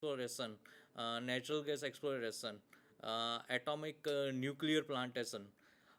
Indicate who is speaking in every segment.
Speaker 1: exploration, natural gas exploration, atomic nuclear plantation.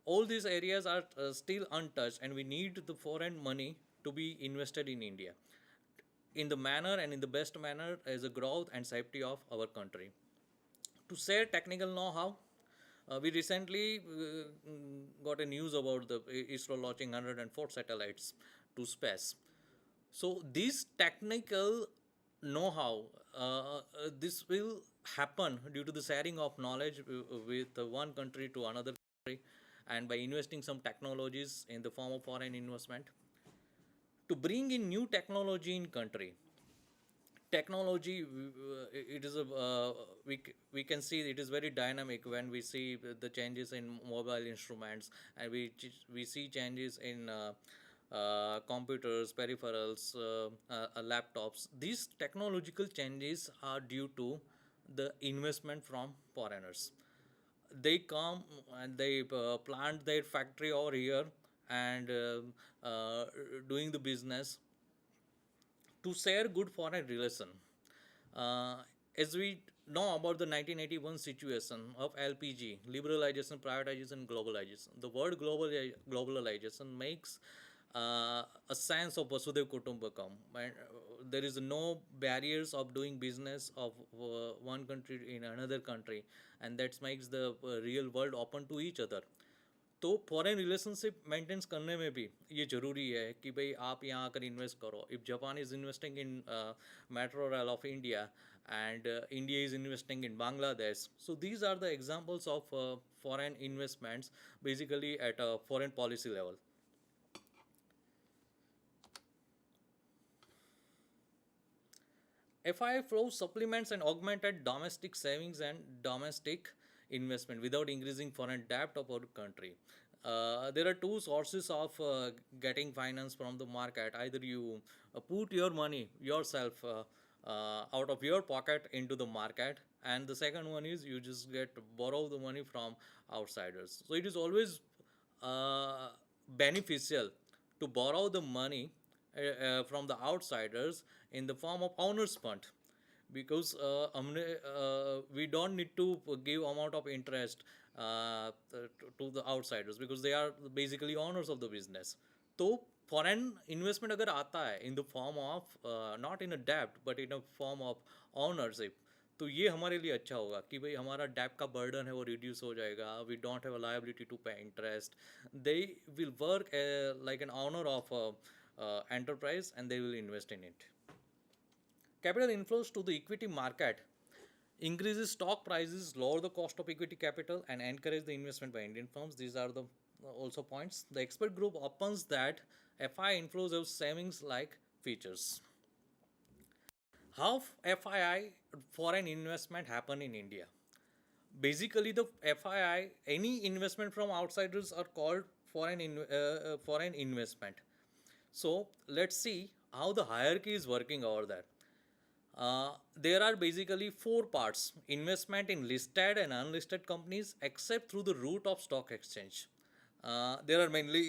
Speaker 1: All these areas are still untouched, and we need the foreign money to be invested in India in the manner and in the best manner as a growth and safety of our country. To share technical know-how, we recently got a news about the ISRO launching 104 satellites to space. So this technical know-how, this will happen due to the sharing of knowledge with one country to another country, and by investing some technologies in the form of foreign investment to bring in new technology in country. Technology, it is a we can see it is very dynamic when we see the changes in mobile instruments, and we see changes in computers, peripherals, laptops. These technological changes are due to the investment from foreigners. They come and they plant their factory over here, and doing the business to share good foreign relation. Uh, as we know about the 1981 situation of LPG, liberalization, privatization, globalization. The word globalization makes a sense of Vasudev Kutumbakam. And, there is no barriers of doing business of one country in another country, and that makes the real world open to each other. तो foreign relationship maintains करने में भी ये ज़रूरी है कि भाई आप यहाँ आकर इन्वेस्ट करो. If Japan is investing in metro rail of India, and India is investing in Bangladesh. So these are the examples of foreign investments basically at a foreign policy level. FII flow supplements and augmented domestic savings and domestic investment without increasing foreign debt of our country. There are two sources of getting finance from the market. Either you put your money yourself out of your pocket into the market, and the second one is you just get borrow the money from outsiders. So it is always uh, beneficial to borrow the money from the outsiders in the form of owners fund, because we don't need to give amount of interest to the outsiders, because they are basically owners of the business. तो foreign investment अगर आता है in the form of not in a डेप्ट but in a form of ownership, तो ये हमारे लिए अच्छा होगा कि भाई हमारा डेप का बर्डन है वो रिड्यूस हो जाएगा. We don't have a liability to pay interest. They will work like an owner of enterprise, and they will invest in it. Capital inflows to the equity market increases stock prices, lower the cost of equity capital, and encourage the investment by Indian firms. These are the also points. The expert group opens that FII inflows have savings like features. How FII foreign investment happen in India? Basically, the FII, any investment from outsiders are called foreign investment. So let's see how the hierarchy is working over there. There are basically four parts: investment in listed and unlisted companies, except through the route of stock exchange. There are mainly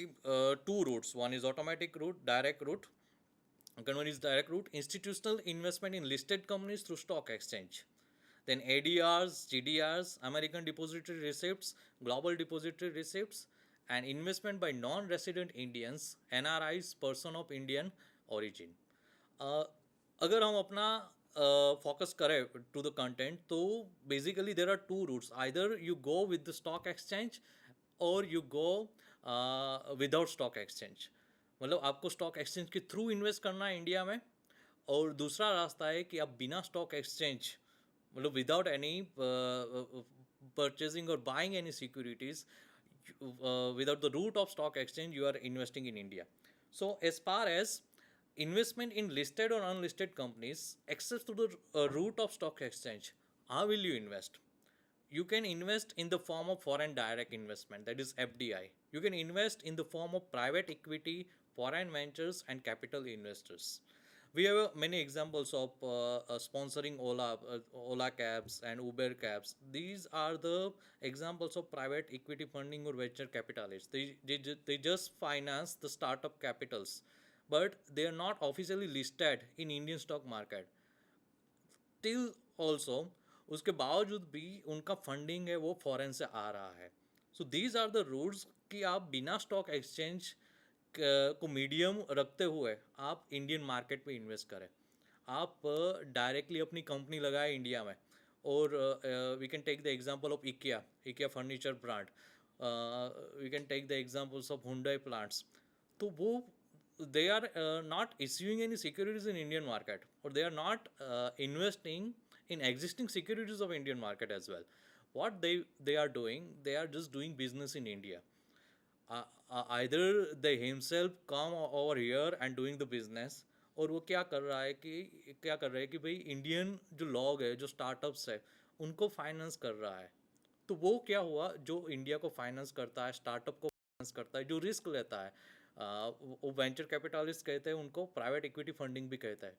Speaker 1: two routes. One is automatic route, direct route. Second one is direct route, institutional investment in listed companies through stock exchange. Then ADRs, GDRs, American Depository Receipts, Global Depository Receipts, and investment by non-resident Indians, NRIs, person of Indian origin. अगर हम अपना focus करें to the content, तो basically there are two routes. Either you go with the stock exchange or you go without stock exchange. मतलब आपको stock exchange के through invest करना है इंडिया में, और दूसरा रास्ता है कि आप बिना स्टॉक एक्सचेंज मतलब without any purchasing or buying any securities, without the route of stock exchange, you are investing in India. So as far as investment in listed or unlisted companies, access to the route of stock exchange, how will you invest? You can invest in the form of foreign direct investment, that is FDI. You can invest in the form of private equity, foreign ventures, and capital investors. We have many examples of sponsoring Ola cabs and Uber cabs. These are the examples of private equity funding or venture capitalists. They just finance the startup capitals, but they are not officially listed in Indian stock market. Till also उसके बावजूद भी उनका funding है वो foreign से आ रहा है. So these are the rules कि आप बिना स्टॉक एक्सचेंज को मीडियम रखते हुए आप इंडियन मार्केट पे इन्वेस्ट करें. आप डायरेक्टली अपनी कंपनी लगाए इंडिया में, और we can take the example of IKEA furniture brand, we can take the examples of Hyundai plants. तो वो they are not issuing any securities in Indian market, or they are not investing in existing securities of Indian market as well. What they are doing, they are just doing business in India. Either they himself come over here and doing the business, और वो क्या कर रहा है कि भाई Indian जो लोग है, जो स्टार्टअप्स है, उनको फाइनेंस कर रहा है. तो वो क्या हुआ, जो इंडिया को फाइनेंस करता है, स्टार्टअप को फाइनेंस करता है, जो रिस्क लेता है, वो वेंचर कैपिटलिस्ट कहते हैं उनको, प्राइवेट इक्विटी फंडिंग भी कहता है.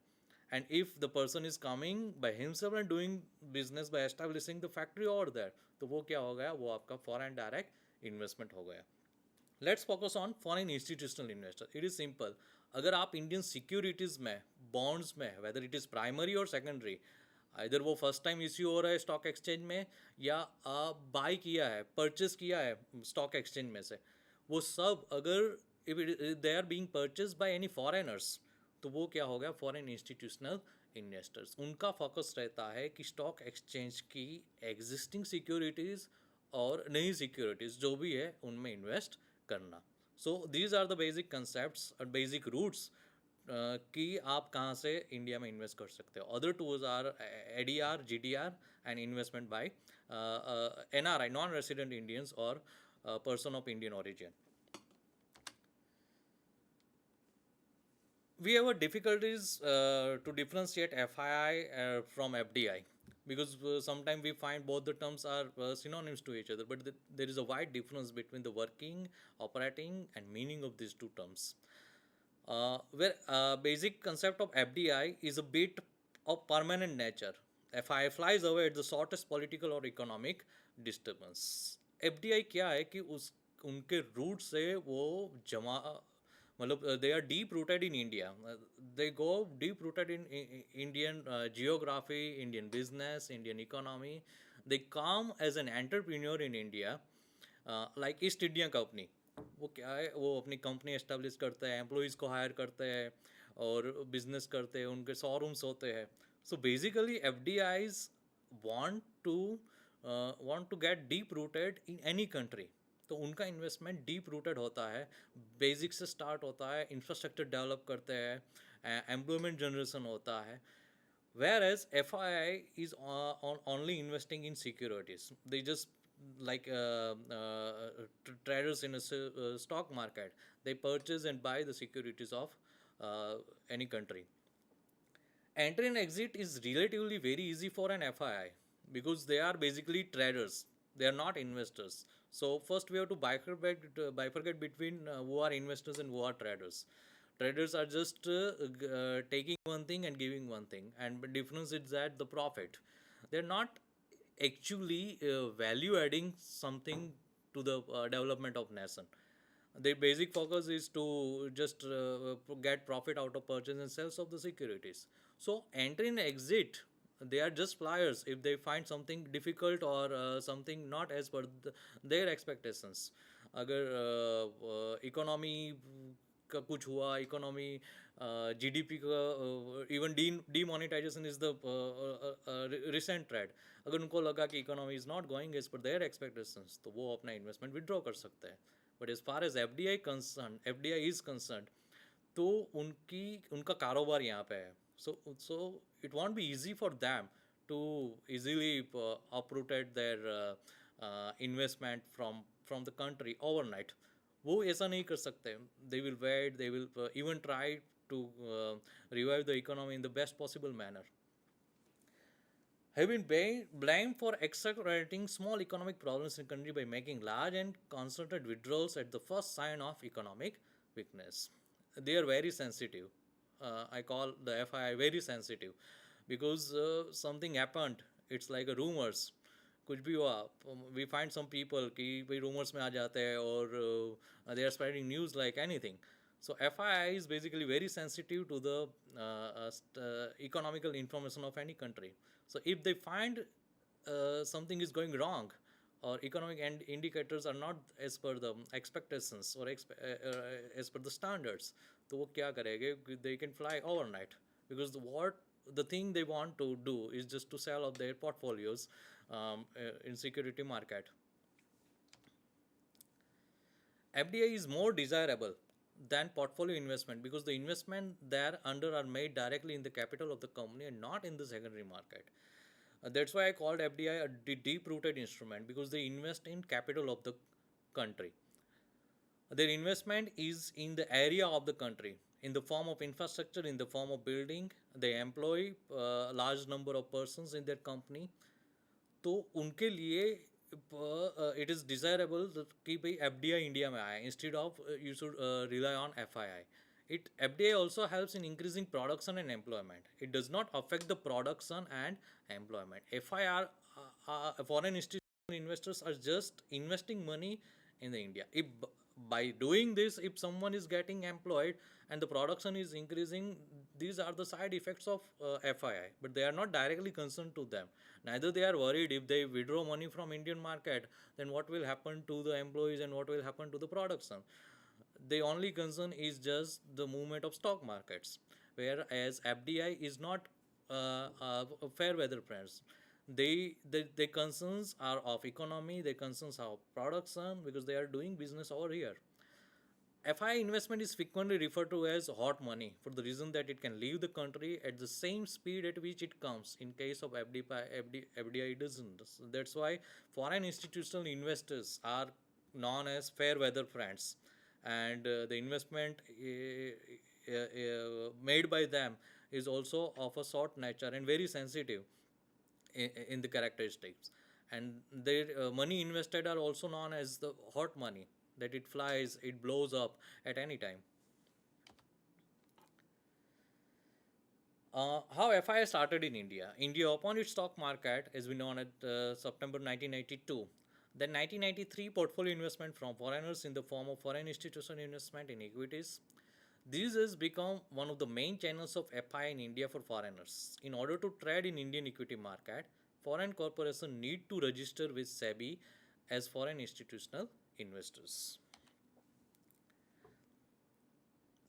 Speaker 1: And if the person is coming by himself and doing business by establishing the factory over there, तो वो क्या हो गया, वो आपका फॉरेन डायरेक्ट इन्वेस्टमेंट हो गया. Let's focus on foreign institutional investor. It is simple. अगर आप इंडियन सिक्योरिटीज़ में, बॉन्ड्स में, वेदर इट इज़ प्राइमरी और सेकेंडरी, इधर वो फर्स्ट टाइम इश्यू हो रहा है स्टॉक एक्सचेंज में, या बाई किया है, परचेस किया है स्टॉक एक्सचेंज में से, वो सब अगर if they are being purchase by any foreigners, तो वो क्या हो गया, फॉरेन इंस्टीट्यूशनल इन्वेस्टर्स. उनका फोकस रहता है कि स्टॉक एक्सचेंज की एग्जिस्टिंग सिक्योरिटीज़ और नई सिक्योरिटीज़ जो भी है उनमें इन्वेस्ट करना. So these are the basic concepts और बेसिक रूट्स कि आप कहाँ से इंडिया में इन्वेस्ट कर सकते हो. Other tools are ADR, GDR and investment by NRI, non resident Indians, और person of Indian origin. We have a difficulties to differentiate FII from FDI, because sometimes we find both the terms are synonyms to each other, but there is a wide difference between the working, operating and meaning of these two terms. Where basic concept of FDI is a bit of permanent nature. FII flies away at the shortest political or economic disturbance. FDI क्या है कि उस उनके root से वो जमा, मतलब they are deep rooted in India, they go deep rooted in Indian geography, Indian business, Indian economy. They come as an entrepreneur in India, like East India company. वो क्या है, वो अपनी कंपनी एस्टेब्लिश करते हैं, एम्प्लॉयज़ को higher करते हैं और बिजनेस करते हैं, उनके शोरूम्स होते हैं. So basically F D Is want to get deep rooted in any country. तो उनका इन्वेस्टमेंट डीप रूटेड होता है, बेसिक से स्टार्ट होता है, इंफ्रास्ट्रक्चर डेवलप करते हैं, एम्प्लॉयमेंट जनरेशन होता है. Whereas FII is only investing in securities. They just like traders in a stock market. They purchase and buy the securities of any country. Entry and exit is relatively very easy for an FII because they are basically traders. They are not investors. So first we have to bifurcate between who are investors and who are traders. Traders are just taking one thing and giving one thing, and the difference is that the profit. They're not actually value adding something to the development of nation. Their basic focus is to just get profit out of purchase and sales of the securities. So entry and exit, they are just flyers if they find something difficult or something not as per their expectations. अगर economy का कुछ हुआ, economy GDP का, even demonetization is the recent trade, अगर उनको लगा कि economy is not going as per their expectations, तो वो अपना इन्वेस्टमेंट विड्रॉ कर सकते हैं. But as far as F D I is concern, तो उनका कारोबार यहाँ पे है. So it won't be easy for them to easily uprooted their investment from the country overnight. वो ऐसा नहीं कर सकते. They will wait, they will even try to revive the economy in the best possible manner. Have been blamed for accelerating small economic problems in the country by making large and concerted withdrawals at the first sign of economic weakness. They are very sensitive. I call the FII very sensitive because something happened. It's like a rumors. कुछ भी हुआ, we find some people कि भाई rumors में आ जाते हैं और they are spreading news like anything. So FII is basically very sensitive to the economical information of any country. So if they find something is going wrong, or economic and indicators are not as per the expectations or as per the standards, तो वो क्या करेंगे? They can fly overnight, because the thing they want to do is just to sell off their portfolios in security market. FDI is more desirable than portfolio investment, because the investment there under are made directly in the capital of the company and not in the secondary market. That's why I called FDI a deep-rooted instrument, because they invest in capital of the country. Their investment is in the area of the country, in the form of infrastructure, in the form of building. They employ a large number of persons in their company. तो उनके लिए it is desirable कि भाई FDI India में आए, instead of you should rely on FII. FDI also helps in increasing production and employment. It does not affect the production and employment. FIR, foreign institutional investors are just investing money in the India. If by doing this, if someone is getting employed and the production is increasing, these are the side effects of FII, but they are not directly concerned to them. Neither they are worried if they withdraw money from Indian market, then what will happen to the employees and what will happen to the production. The only concern is just the movement of stock markets, whereas FDI is not fair weather friends. Their concerns are of economy, their concerns are of production, because they are doing business over here. FI investment is frequently referred to as hot money, for the reason that it can leave the country at the same speed at which it comes. In case of FDI, it doesn't. So that's why foreign institutional investors are known as fair weather friends, and the investment made by them is also of a short nature and very sensitive in the characteristics. And their money invested are also known as the hot money, that it flies, it blows up at any time. How FII started in India? India opened its stock market, as we know, at September 1992. Then 1993, portfolio investment from foreigners in the form of foreign institutional investment in equities. This has become one of the main channels of FII in India for foreigners. In order to trade in Indian equity market, foreign corporations need to register with SEBI as foreign institutional investors.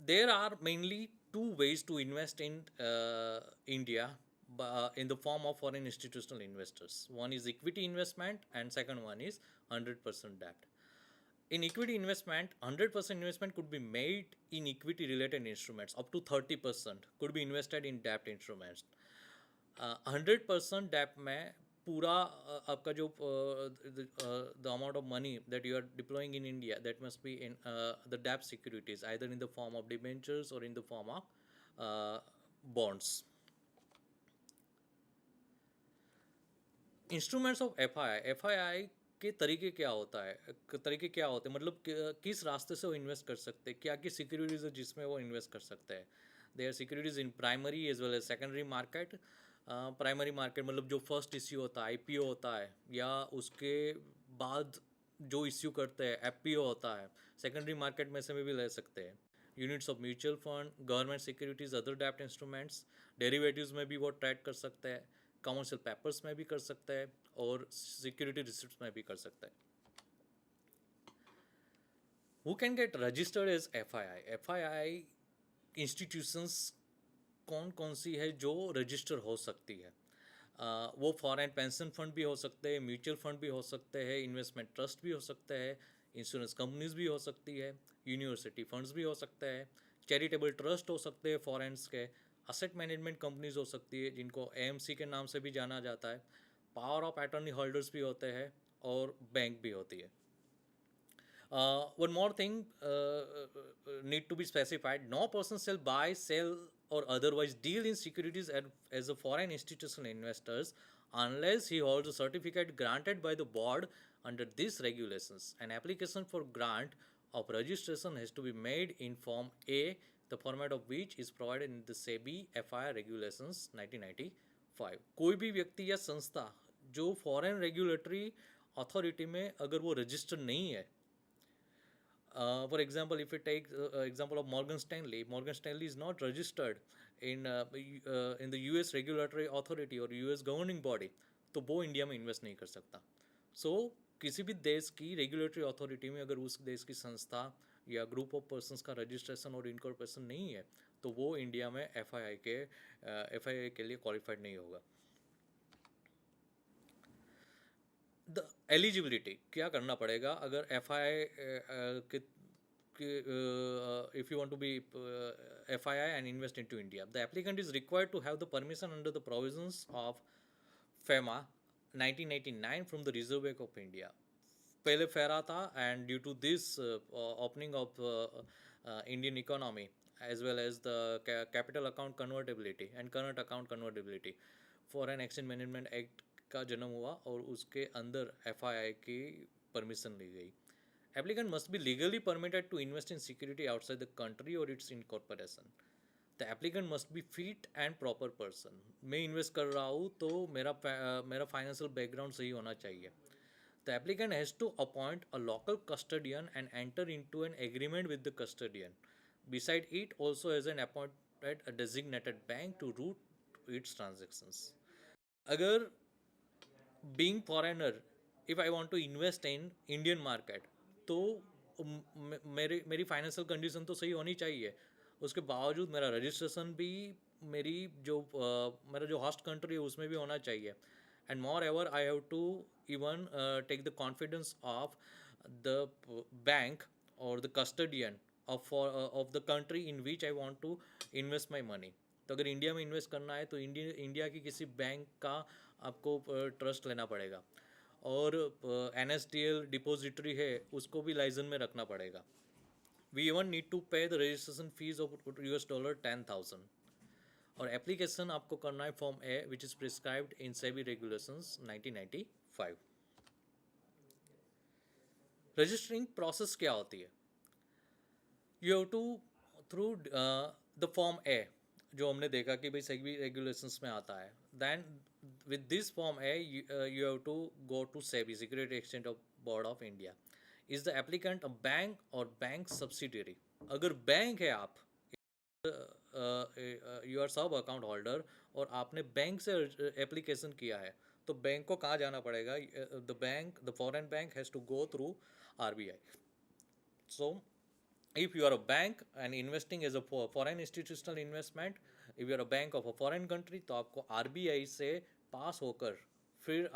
Speaker 1: There are mainly two ways to invest in India in the form of foreign institutional investors. One is equity investment, and second one is 100% debt. In equity investment, 100% investment could be made in equity related instruments. Up to 30% could be invested in debt instruments. 100% debt में पूरा आपका जो the amount of money that you are deploying in India, that must be in the debt securities, either in the form of debentures or in the form of bonds. Instruments of FII के तरीके क्या होता है, मतलब किस रास्ते से वो इन्वेस्ट कर सकते हैं, क्या की सिक्योरिटीज है जिसमें वो इन्वेस्ट कर सकते हैं. They are securities in primary as well as secondary market. Primary market मतलब जो फर्स्ट इश्यू होता है, IPO होता है, या उसके बाद जो इश्यू करते हैं FPO होता है. सेकेंडरी मार्केट में से भी ले सकते हैं. Units of mutual fund, government securities, other डेप्ट इंस्ट्रूमेंट्स, डेरिवेटिव्स में भी वो ट्रेड कर सकते हैं, कमर्शियल पेपर्स में भी कर सकते हैं, और सिक्योरिटी रिसिप्ट्स में भी कर सकते हैं. Who can get registered as FII? FII institutions कौन कौन सी है जो रजिस्टर हो सकती है? वो फॉरेन पेंशन फंड भी हो सकते हैं, म्यूचुअल फंड भी हो सकते हैं, इन्वेस्टमेंट ट्रस्ट भी हो सकते हैं, इंश्योरेंस कंपनीज भी हो सकती है, यूनिवर्सिटी फंड्स भी हो सकते हैं, चैरिटेबल ट्रस्ट हो सकते हैं फॉरेन्स के, असेट मैनेजमेंट कंपनीज हो सकती है जिनको AMC के नाम से भी जाना जाता है, पावर ऑफ अटॉर्नी होल्डर्स भी होते हैं, और बैंक भी होती है. One more thing need to be specified. No person shall buy, sell, or otherwise deal in securities as a foreign institutional investors unless he holds a certificate granted by the board under these regulations. An application for grant of registration has to be made in Form A, the format of which is provided in the SEBI FII regulations 1995. कोई भी व्यक्ति या संस्था जो foreign regulatory authority में अगर वो registered नहीं है, for example, if you take example of Morgan Stanley is not registered in the US regulatory authority और यूएस गवर्निंग बॉडी, तो वो इंडिया में इन्वेस्ट नहीं कर सकता. सो किसी भी देश की रेगुलेटरी अथॉरिटी में अगर उस देश की संस्था या ग्रुप ऑफ पर्सन्स का रजिस्ट्रेशन और इनकॉर्पोरेशन नहीं है, तो वो इंडिया में एफआईआई के लिए क्वालिफाइड नहीं होगा. द एलिजिबिलिटी क्या करना पड़ेगा अगर एफ आई के if you want to be FII and invest into India. The applicant is required to have the permission under the provisions of FEMA 1989 from the Reserve Bank of India. पहले फेरा था, and due to this opening of Indian economy as well as the capital account convertibility and current account convertibility, foreign exchange management act का जन्म हुआ और उसके अंदर FII की परमिशन ली गई. Applicant must be legally permitted to invest in security outside the country or its incorporation. The applicant must be fit and proper person. मैं invest कर रहा हूँ तो मेरा फाइनेंशियल बैकग्राउंड सही होना चाहिए. The applicant has to appoint a local custodian and enter into an agreement with the custodian. Beside it, also has an appointed a designated bank to route its transactions. अगर being foreigner, if I want to invest in Indian market, तो मेरी financial condition तो सही होनी चाहिए. उसके बावजूद मेरा रजिस्ट्रेशन भी मेरी मेरा जो होस्ट कंट्री है उसमें भी होना चाहिए. And more ever I have to even take the confidence of the bank और the custodian of the country in which I want to invest my money. तो अगर इंडिया में इन्वेस्ट करना है तो इंडिया की किसी बैंक का आपको ट्रस्ट लेना पड़ेगा. और NSDL डिपोजिटरी है उसको भी लाइजन में रखना पड़ेगा. We even need to pay the registration fees of $10,000. और एप्लीकेशन आपको करना है form A which is prescribed in SEBI regulations 1995. Registering process क्या होती है? You have to through the form A जो हमने देखा कि भाई सेबी रेगुलेशंस में आता है. Then with this form A, you have to go to SEBI, Security Exchange Board of India. Is the applicant a bank or bank subsidiary? अगर bank है आप, यू आर सब अकाउंट होल्डर और आपने बैंक से एप्लीकेशन किया है, तो बैंक को कहाँ जाना पड़ेगा? The foreign bank has to go through RBI. So if you are a bank and investing as a foreign institutional investment, if you are a bank of a foreign country, तो आपको RBI से पास होकर फिर